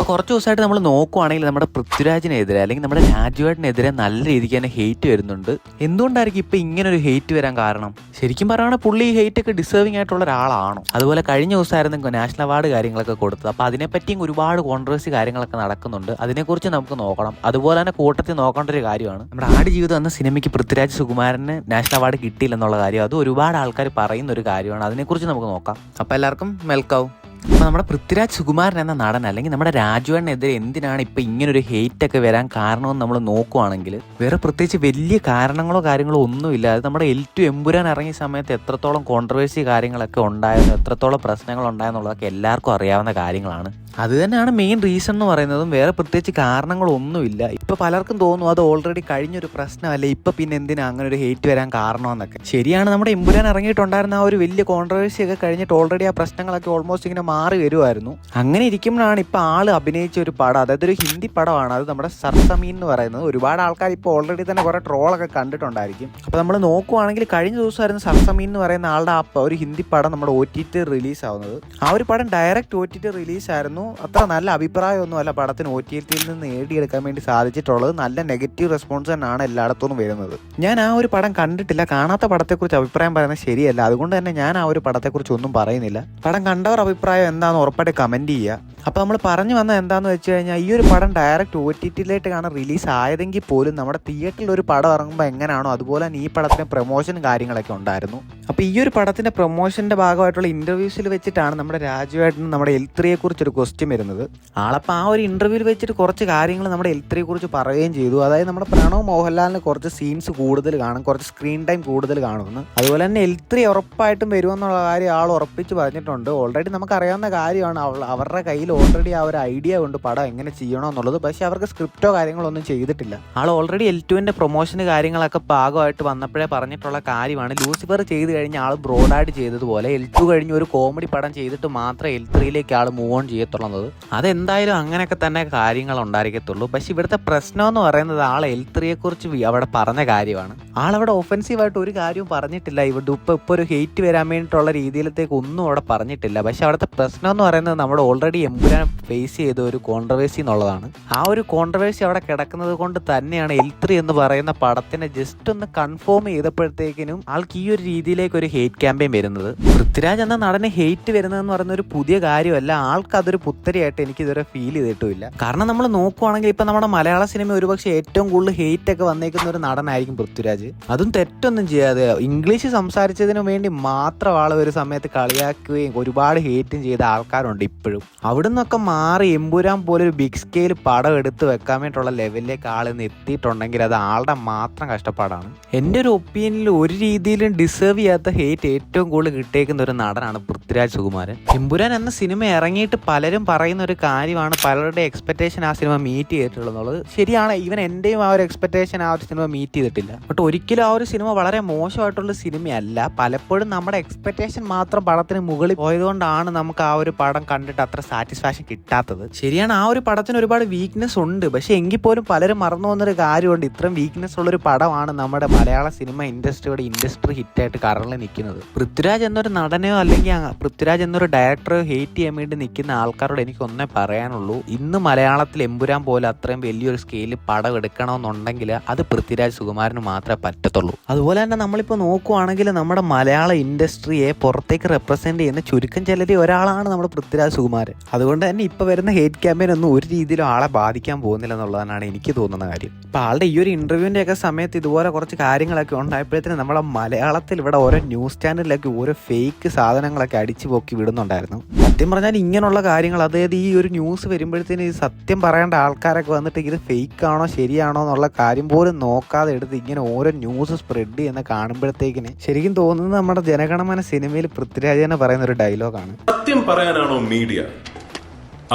കുറച്ച് ദിവസമായിട്ട് നമ്മൾ നോക്കുവാണെങ്കിൽ നമ്മുടെ പൃഥ്വിരാജിനെതിരെ അല്ലെങ്കിൽ നമ്മുടെ രാജുവേട്ടനെതിരെ നല്ല രീതിക്ക് തന്നെ ഹെയ്റ്റ് വരുന്നുണ്ട്. എന്തുകൊണ്ടായിരിക്കും ഇപ്പം ഇങ്ങനെ ഒരു ഹെയ്റ്റ് വരാൻ കാരണം? ശരിക്കും പറയുകയാണെങ്കിൽ പുള്ളി ഈ ഹെയ്റ്റ് ഒക്കെ ഡിസേർവിംഗ് ആയിട്ടുള്ള ഒരാളാണോ? അതുപോലെ കഴിഞ്ഞ ദിവസമായിരുന്നു നാഷണൽ അവാർഡ് കാര്യങ്ങളൊക്കെ കൊടുത്തത്. അപ്പോൾ അതിനെപ്പറ്റിയും ഒരുപാട് കോൺട്രവേഴ്സി കാര്യങ്ങളൊക്കെ നടക്കുന്നുണ്ട്. അതിനെക്കുറിച്ച് നമുക്ക് നോക്കണം. അതുപോലെ തന്നെ കൂട്ടത്തിൽ നോക്കേണ്ട ഒരു കാര്യമാണ് നമ്മുടെ ആടുജീവിതം എന്ന സിനിമയ്ക്ക് പൃഥ്വിരാജ് സുകുമാരന് നാഷണൽ അവാർഡ് കിട്ടിയില്ലെന്നുള്ള കാര്യം. അത് ഒരുപാട് ആൾക്കാർ പറയുന്ന ഒരു കാര്യമാണ്. അതിനെക്കുറിച്ച് നമുക്ക് നോക്കാം. അപ്പോൾ എല്ലാവർക്കും വെൽക്കം. അപ്പോൾ നമ്മുടെ പൃഥ്വിരാജ് സുകുമാരൻ എന്ന നടൻ അല്ലെങ്കിൽ നമ്മുടെ രാജുവേട്ടനെതിരെ എന്തിനാണ് ഇപ്പം ഇങ്ങനൊരു ഹെയ്റ്റ് ഒക്കെ വരാൻ കാരണമെന്ന് നമ്മൾ നോക്കുവാണെങ്കിൽ വേറെ പ്രത്യേകിച്ച് വലിയ കാരണങ്ങളോ കാര്യങ്ങളോ ഒന്നുമില്ല. അത് നമ്മുടെ L2 എമ്പുരാൻ ഇറങ്ങിയ സമയത്ത് എത്രത്തോളം കോൺട്രവേഴ്സി കാര്യങ്ങളൊക്കെ ഉണ്ടായിരുന്നു, എത്രത്തോളം പ്രശ്നങ്ങൾ ഉണ്ടായെന്നുള്ളതൊക്കെ എല്ലാവർക്കും അറിയാവുന്ന കാര്യങ്ങളാണ്. അത് തന്നെയാണ് മെയിൻ റീസൺ എന്ന് പറയുന്നതും. വേറെ പ്രത്യേകിച്ച് കാരണങ്ങളൊന്നുമില്ല. ഇപ്പോൾ പലർക്കും തോന്നും അത് ഓൾറെഡി കഴിഞ്ഞൊരു പ്രശ്നമല്ലേ, ഇപ്പം പിന്നെ എന്തിനാ അങ്ങനെ ഒരു ഹെയ്റ്റ് വരാൻ കാരണമെന്നൊക്കെ. ശരിയാണ്, നമ്മുടെ എമ്പുരാൻ ഇറങ്ങിയിട്ടുണ്ടായിരുന്ന ആ ഒരു വലിയ കോൺട്രവേഴ്സി ഒക്കെ കഴിഞ്ഞിട്ട് ഓൾറെഡി ആ പ്രശ്നങ്ങളൊക്കെ ഓൾമോസ്റ്റ് ഇങ്ങനെ മാറി വരുമായിരുന്നു. അങ്ങനെ ഇരിക്കുമ്പോഴാണ് ഇപ്പോൾ ആള് അഭിനയിച്ച ഒരു പടം, അതായത് ഒരു ഹിന്ദി പടമാണ്, അത് നമ്മുടെ സർസമീൻ എന്ന് പറയുന്നത്. ഒരുപാട് ആൾക്കാർ ഇപ്പോൾ ഓൾറെഡി തന്നെ കുറേ ട്രോളൊക്കെ കണ്ടിട്ടുണ്ടായിരിക്കും. അപ്പോൾ നമ്മൾ നോക്കുവാണെങ്കിൽ കഴിഞ്ഞ ദിവസമായിരുന്നു സർസമീൻ എന്ന് പറയുന്ന ആളുടെ ആ ഒരു ഹിന്ദി പടം നമ്മുടെ OTT റിലീസ് ആവുന്നത്. ആ ഒരു പടം ഡയറക്റ്റ് OTT റിലീസായിരുന്നു. അത്ര നല്ല അഭിപ്രായമൊന്നും അല്ല പടത്തിന് OTTയിൽ നിന്ന് നേടിയെടുക്കാൻ വേണ്ടി സാധിച്ചിട്ടുള്ളത്. നല്ല നെഗറ്റീവ് റെസ്പോൺസ് തന്നെയാണ് എല്ലായിടത്തും വരുന്നത്. ഞാൻ ആ ഒരു പടം കണ്ടിട്ടില്ല. കാണാത്ത പടത്തെക്കുറിച്ച് അഭിപ്രായം പറയുന്നത് ശരിയല്ല. അതുകൊണ്ട് തന്നെ ഞാൻ ആ ഒരു പടത്തെക്കുറിച്ച് ഒന്നും പറയുന്നില്ല. പടം കണ്ടവർ അഭിപ്രായം എന്താണെന്ന് ഉറപ്പായിട്ട് കമൻറ്റ് ചെയ്യുക. അപ്പോൾ നമ്മൾ പറഞ്ഞു വന്നത് എന്താണെന്ന് വെച്ച് കഴിഞ്ഞാൽ, ഈ ഒരു പടം ഡയറക്റ്റ് OTTയിലേക്കാണ് റിലീസ് ആയതെങ്കിൽ പോലും നമ്മുടെ തിയേറ്ററിൽ ഒരു പടം ഇറങ്ങുമ്പോൾ എങ്ങനെയാണോ അതുപോലെ തന്നെ ഈ പടത്തിന് പ്രൊമോഷൻ കാര്യങ്ങളൊക്കെ ഉണ്ടായിരുന്നു. അപ്പോൾ ഈ ഒരു പടത്തിൻ്റെ പ്രൊമോഷൻ്റെ ഭാഗമായിട്ടുള്ള ഇൻ്റർവ്യൂസിൽ വെച്ചിട്ടാണ് നമ്മുടെ രാജുവേട്ടന് നമ്മുടെ L3യെക്കുറിച്ചൊരു ക്വസ്റ്റ്യൻ വരുന്നത്. ആളപ്പോൾ ആ ഒരു ഇൻ്റർവ്യൂവിൽ വെച്ചിട്ട് കുറച്ച് കാര്യങ്ങൾ നമ്മുടെ L3യെക്കുറിച്ച് പറയുകയും ചെയ്തു. അതായത് നമ്മുടെ പ്രണവ് മോഹൻലാലിന് കുറച്ച് സീൻസ് കൂടുതൽ കാണും, കുറച്ച് സ്ക്രീൻ ടൈം കൂടുതൽ കാണുമെന്ന്. അതുപോലെ തന്നെ L3 ഉറപ്പായിട്ടും വരുമെന്നുള്ള കാര്യം ആൾ ഉറപ്പിച്ച് പറഞ്ഞിട്ടുണ്ട്. ഓൾറെഡി നമുക്കറിയാവുന്ന കാര്യമാണ്. അവരുടെ കയ്യിൽ ഓൾറെഡി ആ ഒരു ഐഡിയ കൊണ്ട് പടം എങ്ങനെ ചെയ്യണമെന്നുള്ളത്. പക്ഷേ അവർക്ക് സ്ക്രിപ്റ്റോ കാര്യങ്ങളൊന്നും ചെയ്തിട്ടില്ല. ആൾ ഓൾറെഡി L2ൻ്റെ പ്രൊമോഷന് കാര്യങ്ങളൊക്കെ ഭാഗമായിട്ട് വന്നപ്പോഴേ പറഞ്ഞിട്ടുള്ള കാര്യമാണ്. ലൂസിഫർ ചെയ്ത് കഴിഞ്ഞ് ആൾ ബ്രോഡായിട്ട് ചെയ്തതുപോലെ L2 കഴിഞ്ഞ് ഒരു കോമഡി പടം ചെയ്തിട്ട് മാത്രമേ L3യിലേക്ക് ആൾ മൂവ് ഓൺ ചെയ്യത്തുള്ളത്. അതെന്തായാലും അങ്ങനെയൊക്കെ തന്നെ കാര്യങ്ങൾ ഉണ്ടായിരിക്കത്തുള്ളൂ. പക്ഷെ ഇവിടുത്തെ പ്രശ്നം എന്ന് പറയുന്നത് ആൾ L3യെക്കുറിച്ച് അവിടെ പറഞ്ഞ കാര്യമാണ്. ആളവിടെ ഒഫൻസീവായിട്ട് ഒരു കാര്യവും പറഞ്ഞിട്ടില്ല. ഇവിടെ ഇപ്പോൾ ഒരു ഹെയ്റ്റ് വരാൻ വേണ്ടിയിട്ടുള്ള രീതിയിലത്തേക്ക് ഒന്നും അവിടെ പറഞ്ഞിട്ടില്ല. പക്ഷെ അവിടുത്തെ പ്രശ്നം എന്ന് പറയുന്നത് നമ്മുടെ ഓൾറെഡി എമ്പുരാൻ ഫേസ് ചെയ്ത ഒരു കോൺട്രവേഴ്സി എന്നുള്ളതാണ്. ആ ഒരു കോൺട്രവേഴ്സി അവിടെ കിടക്കുന്നത് കൊണ്ട് തന്നെയാണ് L3 എന്ന് പറയുന്ന പടത്തിനെ ജസ്റ്റ് ഒന്ന് കൺഫേം ചെയ്തപ്പോഴത്തേക്കിനും ആൾക്ക് ഈ ഒരു രീതിയിലേക്ക് ഒരു ഹെയ്റ്റ് ക്യാമ്പയിൻ വരുന്നത്. പൃഥ്വിരാജ് എന്ന നടന് ഹെയ്റ്റ് വരുന്നതെന്ന് പറയുന്ന ഒരു പുതിയ കാര്യമല്ല. ആൾക്ക് അതൊരു പുത്തരിയായിട്ട് എനിക്ക് ഇതുവരെ ഫീൽ ചെയ്തിട്ടുമില്ല. കാരണം നമ്മൾ നോക്കുവാണെങ്കിൽ ഇപ്പം നമ്മുടെ മലയാള സിനിമ ഒരുപക്ഷെ ഏറ്റവും കൂടുതൽ ഹെയ്റ്റ് ഒക്കെ വന്നേക്കുന്ന ഒരു നടനായിരിക്കും പൃഥ്വിരാജ്. അതും തെറ്റൊന്നും ചെയ്യാതെ ഇംഗ്ലീഷ് സംസാരിച്ചതിനു വേണ്ടി മാത്രം ആൾ ഒരു സമയത്ത് കളിയാക്കുകയും ഒരുപാട് ഹെയ്റ്റും ചെയ്ത ആൾക്കാരുണ്ട് ഇപ്പോഴും. അവിടെ നിന്നൊക്കെ മാറി എമ്പുരാൻ പോലെ ഒരു ബിഗ് സ്കെയിൽ പടം എടുത്ത് വെക്കാൻ വേണ്ടിയിട്ടുള്ള ലെവലിലേക്ക് ആളിന്ന് എത്തിയിട്ടുണ്ടെങ്കിൽ അത് ആളുടെ മാത്രം കഷ്ടപ്പാടാണ്. എൻ്റെ ഒരു ഒപ്പീനിയനിൽ ഒരു രീതിയിലും ഡിസേർവ് ചെയ്യാത്ത ഹെയ്റ്റ് ഏറ്റവും കൂടുതൽ കിട്ടിയേക്കുന്ന ഒരു നടനാണ് പൃഥ്വിരാജ് സുകുമാരൻ. എമ്പുരാൻ എന്ന സിനിമ ഇറങ്ങിയിട്ട് പലരും പറയുന്ന ഒരു കാര്യമാണ്, പലരുടെ എക്സ്പെക്ടേഷൻ ആ സിനിമ മീറ്റ് ചെയ്തിട്ടുള്ളത്. ശരിയാണ്, ഈവൻ എൻ്റെയും ആ ഒരു എക്സ്പെക്ടേഷൻ ആ ഒരു സിനിമ മീറ്റ് ചെയ്തിട്ടില്ല. ബട്ട് ഒരിക്കലും ആ ഒരു സിനിമ വളരെ മോശമായിട്ടുള്ള സിനിമയല്ല. പലപ്പോഴും നമ്മുടെ എക്സ്പെക്ടേഷൻ മാത്രം പടത്തിന് മുകളിൽ പോയതുകൊണ്ടാണ് നമുക്ക് ആ ഒരു പടം കണ്ടിട്ട് അത്ര സാറ്റിസ്ഫാക്ഷൻ കിട്ടാത്തത്. ശരിയാണ്, ആ ഒരു പടത്തിന് ഒരുപാട് വീക്ക്നെസ് ഉണ്ട്. പക്ഷെ എങ്കിൽ പോലും പലരും മറന്നു പോകുന്നൊരു കാര്യമുണ്ട്, ഇത്രയും വീക്ക്നെസ് ഉള്ളൊരു പടമാണ് നമ്മുടെ മലയാള സിനിമ ഇൻഡസ്ട്രിയുടെ ഇൻഡസ്ട്രി ഹിറ്റായിട്ട് കറങ്ങി നിൽക്കുന്നത്. പൃഥ്വിരാജ് എന്നൊരു നടനെയോ അല്ലെങ്കിൽ പൃഥ്വിരാജ് എന്നൊരു ഡയറക്ടറെയോ ഹെയ്റ്റ് ചെയ്യാൻ വേണ്ടി നിൽക്കുന്ന ആൾക്കാരോട് എനിക്ക് ഒന്നേ പറയാനുള്ളൂ, ഇന്ന് മലയാളത്തിൽ എമ്പുരാൻ പോലെ അത്രയും വലിയൊരു സ്കെയിലിൽ പടം എടുക്കണമെന്നുണ്ടെങ്കിൽ അത് പൃഥ്വിരാജ് സുകുമാരന് മാത്രമേ പറ്റത്തുള്ളൂ. അതുപോലെ തന്നെ നമ്മളിപ്പോൾ നോക്കുവാണെങ്കിൽ നമ്മുടെ മലയാള ഇൻഡസ്ട്രിയെ പുറത്തേക്ക് റെപ്രസെൻറ്റ് ചെയ്യുന്ന ചുരുക്കം ചിലരിൽ ഒരാളാണ് നമ്മുടെ പൃഥ്വിരാജ് സുകുമാരൻ. അതുകൊണ്ട് തന്നെ ഇപ്പോൾ വരുന്ന ഹെയ്റ്റ് ക്യാമ്പയിൻ ഒന്നും ഒരു രീതിയിലും ആളെ ബാധിക്കാൻ പോകുന്നില്ല എന്നുള്ളതാണ് എനിക്ക് തോന്നുന്ന കാര്യം. അപ്പോൾ ആളുടെ ഈ ഒരു ഇൻ്റർവ്യൂവിൻ്റെ ഒക്കെ സമയത്ത് ഇതുപോലെ കുറച്ച് കാര്യങ്ങളൊക്കെ ഉണ്ടായപ്പോഴത്തേനും നമ്മളെ മലയാളത്തിൽ ഇവിടെ ഓരോ ന്യൂസ് ചാനലിലൊക്കെ ഓരോ ഫേക്ക് സാധനങ്ങളൊക്കെ അടിച്ചു പൊക്കി വിടുന്നുണ്ടായിരുന്നു. സത്യം പറഞ്ഞാൽ ഇങ്ങനെയുള്ള കാര്യങ്ങൾ, അതായത് ഈ ഒരു ന്യൂസ് വരുമ്പോഴത്തേനും ഈ സത്യം പറയേണ്ട ആൾക്കാരൊക്കെ വന്നിട്ട് ഇത് ഫേക്ക് ആണോ ശരിയാണോ എന്നുള്ള കാര്യം പോലും നോക്കാതെ എടുത്ത് ഇങ്ങനെ ഓരോ ന്യൂസ് സ്പ്രെഡ് ചെയ്യുന്ന കാണുമ്പോഴത്തേക്കിന് ശരിക്കും തോന്നുന്നത് നമ്മുടെ ജനഗണമന സിനിമയിൽ പൃഥ്വിരാജ് എന്ന് പറയുന്ന ഒരു ഡയലോഗാണ്, സത്യം പറയാനാണോ മീഡിയ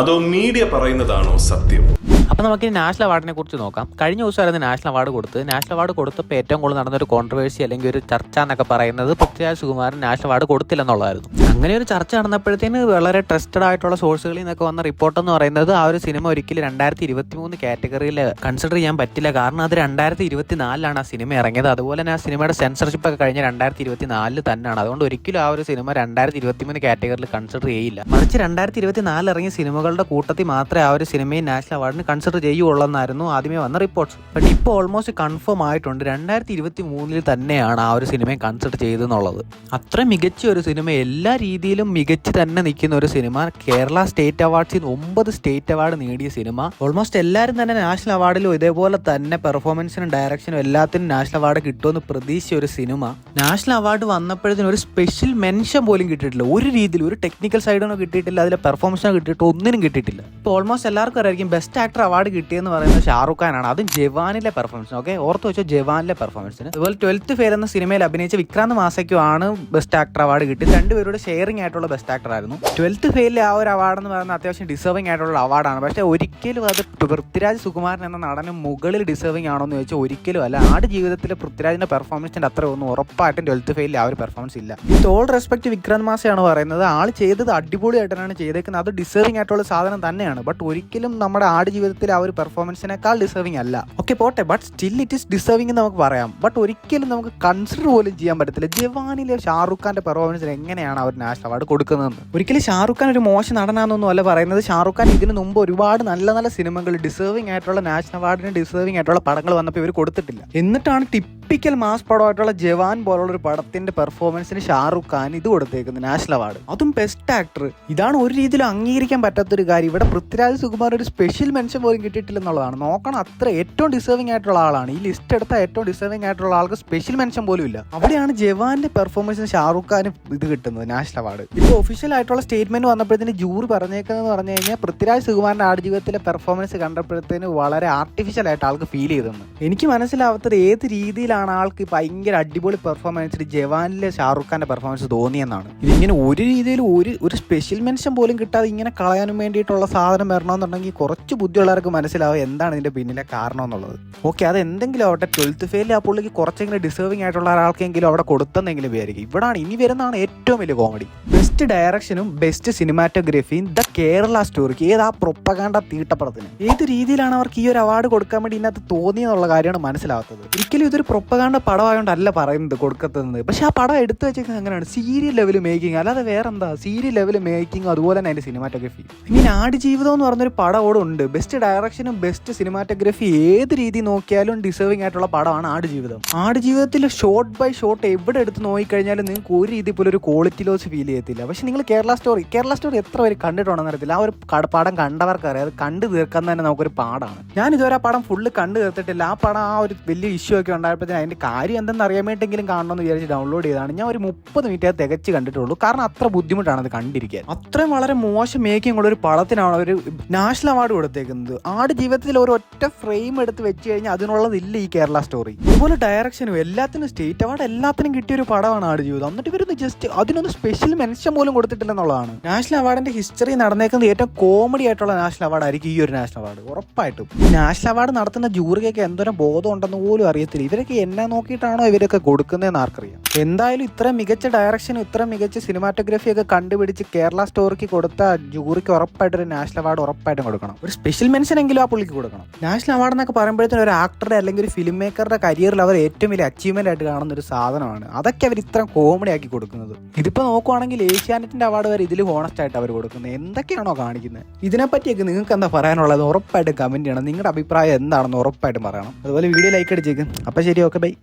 അതോ മീഡിയ പറയുന്നതാണോ സത്യം? അപ്പോൾ നമുക്ക് നാഷണൽ അവാർഡിനെ കുറിച്ച് നോക്കാം. കഴിഞ്ഞ ദിവസമായിരുന്നു നാഷണൽ അവാർഡ് കൊടുത്തത്. നാഷണൽ അവാർഡ് കൊടുത്തപ്പോൾ ഏറ്റവും കൂടുതൽ നടന്നൊരു കോൺട്രവേഴ്സി അല്ലെങ്കിൽ ഒരു ചർച്ച എന്നൊക്കെ പറയുന്നത് പൃഥ്വിരാജ് സുകുമാരൻ നാഷണൽ അവാർഡ് കൊടുത്തില്ലെന്നുള്ളതായിരുന്നു. അങ്ങനെ ഒരു ചർച്ച നടന്നപ്പോഴത്തേന് വളരെ ട്രസ്റ്റഡ് ആയിട്ടുള്ള സോഴ്സുകളിൽ നിന്നൊക്കെ വന്ന റിപ്പോർട്ട് എന്ന് പറയുന്നത് ആ ഒരു സിനിമ ഒരിക്കലും 2023 കാറ്റഗറിയിൽ കൺസിഡർ ചെയ്യാൻ പറ്റില്ല. കാരണം അത് 2024 ആ സിനിമ ഇറങ്ങിയത്. അതുപോലെ തന്നെ ആ സിനിമയുടെ സെൻസർഷിപ്പ് ഒക്കെ കഴിഞ്ഞ 2024 തന്നെയാണ്. അതുകൊണ്ട് ഒരിക്കലും ആ ഒരു സിനിമ 2023 കാറ്റഗറിയിൽ കൺസിഡർ ചെയ്യില്ല. മറിച്ച് 2024 ഇറങ്ങിയ സിനിമകളുടെ കൂട്ടത്തിൽ മാത്രമേ ആ ഒരു സിനിമയെ നാഷണൽ അവാർഡിന് കൺസിഡർ ചെയ്യുള്ളൂ എന്നായിരുന്നു ആദ്യമേ വന്ന റിപ്പോർട്ട്സ്. ബട്ട് ഇപ്പോൾ ഓൾമോസ്റ്റ് കൺഫേം ആയിട്ടുണ്ട് 2023 തന്നെയാണ് ആ ഒരു സിനിമയെ കൺസിഡർ ചെയ്തെന്നുള്ളത്. അത്ര മികച്ച ഒരു സിനിമ, എല്ലാ രീതിയിലും മികച്ച് തന്നെ നിൽക്കുന്ന ഒരു സിനിമ, കേരള സ്റ്റേറ്റ് അവാർഡ്സിൽ 9 സ്റ്റേറ്റ് അവാർഡ് നേടിയ സിനിമ. ഓൾമോസ്റ്റ് എല്ലാവരും തന്നെ നാഷണൽ അവാർഡിലും ഇതേപോലെ തന്നെ പെർഫോമൻസിനും ഡയറക്ഷനും എല്ലാത്തിനും നാഷണൽ അവാർഡ് കിട്ടുമെന്ന് പ്രതീക്ഷിച്ച ഒരു സിനിമ നാഷണൽ അവാർഡ് വന്നപ്പോഴത്തേനും ഒരു സ്പെഷ്യൽ മെൻഷൻ പോലും കിട്ടിയിട്ടില്ല. ഒരു രീതിയിൽ ഒരു ടെക്നിക്കൽ സൈഡൊന്നും കിട്ടിയിട്ടില്ല, അതിലെ പെർഫോമൻസിനോ കിട്ടിയിട്ട് ഒന്നിനും കിട്ടിയിട്ടില്ല. ഇപ്പോൾ ഓൾമോസ്റ്റ് എല്ലാവർക്കും അറിയായിരിക്കും ബെസ്റ്റ് ആക്ടർ അവാർഡ് കിട്ടിയെന്ന് പറയുന്നത് ഷാറുഖ് ഖാനാണ്. അതും ജവാനിലെ പെർഫോമൻസിന്. ഓക്കെ, ഓർത്ത് വെച്ചോ, ജവാനിലെ പെർഫോമൻസിന്. അതുപോലെ 12th ഫെയിൽ എന്ന സിനിമയിൽ അഭിനയിച്ച വിക്രാന്ത് മാസയ്ക്കും ആണ് ബെസ്റ്റ് ആക്ടർ അവാർഡ് കിട്ടിയത്. രണ്ടുപേരുടെ ഷെയറിംഗ് ആയിട്ടുള്ള ബെസ്റ്റ് ആക്ടർ ആയിരുന്നു. 12th ഫെയിലിൽ ആ ഒരു അവാർഡ് എന്ന് പറയുന്നത് അത്യാവശ്യം ഡിസേർവിംഗ് ആയിട്ടുള്ള അവാർഡാണ്. പക്ഷേ ഒരിക്കലും അത് പൃഥ്വിരാജ് സുകുമാരൻ എന്ന നടന് മുകളിൽ ഡിസേർവിംഗ് ആണോ എന്ന് ചോദിച്ചാൽ ഒരിക്കലും അല്ല. ആട് ജീവിതത്തിലെ പൃഥ്വിരാജിന്റെ പെർഫോമൻസിന്റെ അത്ര ഒന്നും ഉറപ്പായിട്ടും 12th ഫെയിലിൽ ആ ഒരു പെർഫോമൻസ് ഇല്ല. വിത്ത് ഓൾ റെസ്പെക്ട് വിക്രാന്ത് മാസയാണ് പറയുന്നത്, ആൾ ചെയ്തത് അടിപൊളിയായിട്ടാണ് ചെയ്തേക്കുന്നത്. അത് ഡിസേർവിംഗ് ആയിട്ടുള്ള സാധനം തന്നെയാണ്. ബട്ട് ഒരിക്കലും നമ്മുടെ ആട് ജീവിതത്തിൽ ആ ഒരു പെർഫോമൻസിനേക്കാൾ ഡിസേർവിംഗ് അല്ല. ഓക്കെ പോട്ടെ, but still it is deserving എന്ന് നമുക്ക് പറയാം. ബട്ട് ഒരിക്കലും നമുക്ക് കൺസിഡർ പോലും ചെയ്യാൻ പറ്റത്തില്ല ജവാനിലെ ഷാറുഖ് ഖാന്റെ പെർഫോമൻസിന് എങ്ങനെയാണ് അവർ നാഷണൽ അവാർഡ് കൊടുക്കുന്നതെന്ന്. ഒരിക്കലും ഷാറുഖ് ഖാൻ ഒരു മോശം നടനാണെന്നൊന്നും അല്ല പറയുന്നത്. ഷാറുഖ് ഖാൻ ഇതിനു മുമ്പ് ഒരുപാട് നല്ല നല്ല സിനിമകൾ ഡിസേർവിംഗ് ആയിട്ടുള്ള നാഷണൽ അവാർഡിന് ഡിസേർവിംഗ് ആയിട്ടുള്ള പടങ്ങൾ വന്നപ്പോൾ ഇവർ കൊടുത്തിട്ടില്ല. എന്നിട്ടാണ് ടിപ്പിക്കൽ മാസ് പടമായിട്ടുള്ള ജവാൻ പോലുള്ള ഒരു പടത്തിന്റെ പെർഫോമൻസിന് ഷാറുഖ് ഖാൻ ഇത് കൊടുത്തേക്കുന്നത് നാഷണൽ അവാർഡ്, അതും ബെസ്റ്റ് ആക്ടർ. ഇതാണ് ഒരു രീതിയിലും അംഗീകരിക്കാൻ പറ്റാത്തൊരു കാര്യം. ഇവിടെ പൃഥ്വിരാജ് സുകുമാർ ഒരു സ്പെഷ്യൽ മെൻഷൻ പോലും കിട്ടിയിട്ടില്ല എന്നുള്ളതാണ്. നോക്കണം, അത്ര ഏറ്റവും ഡിസേർവിംഗ് ആയിട്ടുള്ള ആളാണ്. ഈ ലിസ്റ്റ് എടുത്ത ഏറ്റവും ഡിസേർവിംഗ് ആയിട്ടുള്ള ആൾക്ക് സ്പെഷ്യൽ മെൻഷൻ പോലും ഇല്ല. അവിടെയാണ് ജവാന്റെ പെർഫോമൻസിന് ഷാറുഖ് ഖാന് ഇത് കിട്ടുന്നത് നാഷണൽ അവാർഡ്. ഇപ്പോൾ ഒഫീഷ്യൽ ആയിട്ടുള്ള സ്റ്റേറ്റ്മെന്റ് വന്നപ്പോഴത്തേന് ജൂറി പറഞ്ഞേക്കുന്നത് പറഞ്ഞു കഴിഞ്ഞാൽ പൃഥ്വിരാജ് സുകുമാരന്റെ ആടുജീവിതത്തിലെ പെർഫോമൻസ് കണ്ടപ്പോഴത്തേന് വളരെ ആർട്ടിഫിഷ്യൽ ആയിട്ട് ആൾക്ക് ഫീൽ ചെയ്തെന്ന്. എനിക്ക് മനസ്സിലാവാത്തത് ഏത് രീതിയിലാണ് ആൾക്ക് ഭയങ്കര അടിപൊളി പെർഫോമൻസ് ജവാനിലെ ഷാറുഖ് ഖാന്റെ പെർഫോമൻസ് തോന്നിയെന്നാണ്. ഇതിങ്ങനെ ഒരു രീതിയിൽ ഒരു സ്പെഷ്യൽ മെൻഷൻ പോലും കിട്ടാതെ ഇങ്ങനെ കളയാനും വേണ്ടിയിട്ടുള്ള സാധനം വരണമെന്നുണ്ടെങ്കിൽ കുറച്ച് ബുദ്ധിയുള്ളവർക്ക് മനസ്സിലാവും എന്താണ് ഇതിന്റെ പിന്നിലെ കാരണം എന്നുള്ളത്. ഓക്കെ, അത് എന്തെങ്കിലും ആവട്ടെ, 12th ഫെയിലിൽ ആ പുള്ളിക്ക് കുറച്ചെങ്കിലും ഡിസേർവിംഗ് ആയിട്ടുള്ള ഒരാൾക്കെങ്കിലും അവിടെ കൊടുത്തെന്നെങ്കിലും വിചാരിക്കും. ഇവിടാണ് ഇനി വരുന്നതാണ് ഏറ്റവും വലിയ കോമഡി. ബെസ്റ്റ് ഡയറക്ഷനും ബെസ്റ്റ് സിനിമാറ്റോഗ്രഫിയും ദ കേരള സ്റ്റോറിക്ക്, ഏത് ആ പ്രൊപ്പഗാണ്ട തീട്ടപ്പടത്തിന് ഏത് രീതിയിലാണ് അവർക്ക് ഈ ഒരു അവാർഡ് കൊടുക്കാൻ വേണ്ടി ഇതിനകത്ത് തോന്നിയെന്നുള്ള കാര്യമാണ് മനസ്സിലാവാത്തത്. ഒരിക്കലും ഇതൊരു പ്രൊപ്പഗാണ്ട പടമായതുകൊണ്ടല്ല പറയുന്നത് കൊടുക്കുന്നത്. പക്ഷെ ആ പടം എടുത്തു വെച്ചേക്കുന്നത് അങ്ങനെയാണ്, സീരിയൽ ലെവൽ മേക്കിംഗ്, അല്ലാതെ വേറെന്താ. സീരിയൽ ലെവൽ മേക്കിംഗ് അതുപോലെ തന്നെ അതിന്റെ സിനിമാറ്റോഗ്രഫി. ഇനി ആട് ജീവിതം എന്ന് പറഞ്ഞൊരു പടം അവിടെ ഉണ്ട്. ബെസ്റ്റ് ഡയറക്ഷനും ബെസ്റ്റ് സിനിമാറ്റോഗ്രഫി ഏത് രീതി നോക്കിയാലും ഡിസേർവിംഗ് ആയിട്ടുള്ള പടമാണ് ആട് ജീവിതം. ആട് ജീവിതത്തിൽ ഷോട്ട് ബൈ ഷോട്ട് എവിടെ എടുത്ത് നോക്കിക്കഴിഞ്ഞാലും നിങ്ങൾക്ക് ഒരു രീതി പോലും ഒരു ക്വാളിറ്റി ലോസ് ഫീൽ ചെയ്യത്തില്ല. പക്ഷെ നിങ്ങൾ കേരള സ്റ്റോറി എത്ര പേര് കണ്ടിട്ടുണ്ടെന്ന് അറിയത്തില്ല. ആ ഒരു പടം കണ്ടവർക്ക് അറിയാം, അത് കണ്ടു തീർക്കാൻ തന്നെ നമുക്കൊരു പാടാണ്. ഞാൻ ഇതുവരെ ആ പടം ഫുള്ള് കണ്ടു തീർത്തിട്ടില്ല. ആ പടം ആ ഒരു വലിയ ഇഷ്യൂ ഒക്കെ ഉണ്ടായപ്പോഴത്തേന് അതിന്റെ കാര്യം എന്തെന്ന് അറിയാൻ വേണ്ടിയെങ്കിലും കാണണമെന്ന് വിചാരിച്ച് ഡൗൺലോഡ് ചെയ്തതാണ്. ഞാൻ ഒരു 30 മിനിറ്റ് തികച്ച് കണ്ടിട്ടുള്ളൂ. കാരണം അത്ര ബുദ്ധിമുട്ടാണ് അത് കണ്ടിരിക്കാൻ. അത്രയും വളരെ മോശം മേക്കിംഗ് ഉള്ള ഒരു പടത്തിനാണ് ഒരു നാഷണൽ അവാർഡ് കൊടുത്തേക്കുന്നത്. ആട് ജീവിതത്തിൽ ഒരു ഒറ്റ ഫ്രെയിം എടുത്ത് വെച്ച് കഴിഞ്ഞാൽ അതിനുള്ളതില്ല ഈ കേരള സ്റ്റോറി. അതുപോലെ ഡയറക്ഷനും എല്ലാത്തിനും സ്റ്റേറ്റ് അവാർഡ് എല്ലാത്തിനും കിട്ടിയ ഒരു പടമാണ് ആട് ജീവിതം. എന്നിട്ട് ഇവരൊന്ന് ജസ്റ്റ് അതിനൊന്ന് സ്പെഷ്യൽ മെൻഷൻ പോലും കൊടുത്തിട്ടില്ലെന്നുള്ളതാണ്. നാഷണൽ അവാർഡിന്റെ ഹിസ്റ്ററി നടന്നേക്കുന്നത് ഏറ്റവും കോമഡി ആയിട്ടുള്ള നാഷണൽ അവാർഡ് ആയിരിക്കും ഈ ഒരു നാഷണൽ അവാർഡ് ഉറപ്പായിട്ടും. നാഷണൽ അവാർഡ് നടത്തുന്ന ജൂറിക്കൊക്കെ എന്തോരം ബോധം ഉണ്ടെന്ന് പോലും അറിയത്തില്ല. ഇവരൊക്കെ എന്നെ നോക്കിയിട്ടാണോ ഇവരൊക്കെ കൊടുക്കുന്നതെന്ന് ആർക്കറിയാം. എന്തായാലും ഇത്ര മികച്ച ഡയറക്ഷനും ഇത്ര മികച്ച സിനിമാറ്റോഗ്രഫി ഒക്കെ കണ്ടുപിടിച്ച് കേരള സ്റ്റോറിക്ക് കൊടുത്ത ജൂറിക്ക് ഉറപ്പായിട്ട് ഒരു നാഷണൽ അവാർഡ് ഉറപ്പായിട്ടും കൊടുക്കണം. ഒരു സ്പെഷ്യൽ മെൻഷൻ എങ്കിലും ആ പുള്ളിക്ക് കൊടുക്കണം. നാഷണൽ അവാർഡ് എന്നൊക്കെ പറയുമ്പോഴത്തേനും ഒരു ആക്ടറുടെ അല്ലെങ്കിൽ ഒരു ഫിലിം മേക്കറുടെ കരിയറിൽ അവർ ഏറ്റവും വലിയ അച്ചീവ്മെന്റ് ആയിട്ട് കാണുന്ന ഒരു സാധനമാണ്. അതൊക്കെ അവർ ഇത്ര കോമഡി ആക്കി കൊടുക്കുന്നത്. ഇതിപ്പോൾ നോക്കുവാണെങ്കിൽ ഏഷ്യാനെറ്റിന്റെ അവാർഡ് വരെ ഇതിൽ ഹോണസ്റ്റ് ആയിട്ട് അവർ കൊടുക്കുന്നത്. എന്തൊക്കെയാണോ കാണിക്കുന്നത്? ഇതിനെപ്പറ്റിയൊക്കെ നിങ്ങൾക്ക് എന്താ പറയാനുള്ളത് ഉറപ്പായിട്ട് കമന്റ് ചെയ്യണം. നിങ്ങളുടെ അഭിപ്രായം എന്താണെന്ന് ഉറപ്പായിട്ടും പറയണം. അതുപോലെ വീഡിയോ ലൈക്ക് അടിച്ചേക്കും. അപ്പോൾ ശരി, ഓക്കെ, ബൈ.